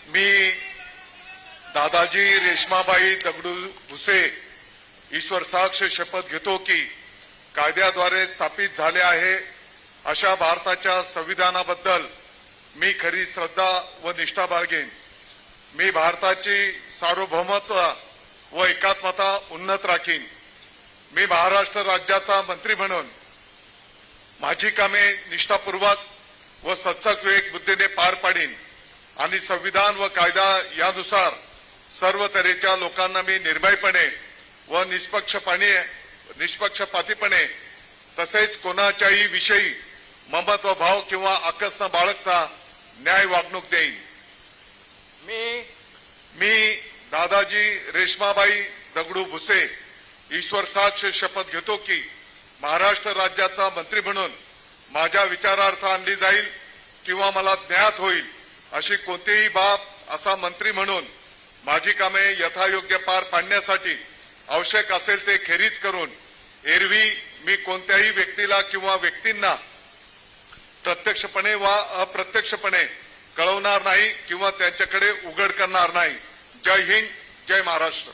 मी दादाजी रेश्माबाई दगडू भुसे ईश्वर साक्ष शपथ घेतो की कायद्याद्वारे स्थापित झाले आहे अशा भारताच्या संविधानाबद्दल मी खरी श्रद्धा व निष्ठा बाळगेन। मी भारताची सार्वभौमत्व व एकात्मता उन्नत राखीन। मी महाराष्ट्र राज्याचा मंत्री म्हणून माझी कामे निष्ठापूर्वक व सचक विवेक बुद्धीने पार पाडीन आणि संविधान व कायदा यानुसार सर्व तऱ्हेच्या लोकांना मी निर्भयपणे व निष्पक्षपातीपणे तसेच कोणाच्याही विषयी ममत्व भाव किंवा आकस न बाळगता न्याय वागणूक देईन। मी दादाजी रेश्माबाई दगडू भुसे ईश्वर साक्ष शपथ घेतो की महाराष्ट्र राज्याचा मंत्री म्हणून माझ्या विचारार्थ आणली जाईल किंवा मला ज्ञात होईल अशी कोणतीही बाब असा मंत्री म्हणून माझी कामे यथायोग्य पार पाडण्यासाठी आवश्यक असेल ते खेरीज करून एरवी मी कोणत्याही व्यक्तीला किंवा व्यक्तींना प्रत्यक्षपणे वा अप्रत्यक्षपणे कळवणार नाही किंवा त्यांच्याकडे उघड करणार नाही। जय हिंद, जय महाराष्ट्र।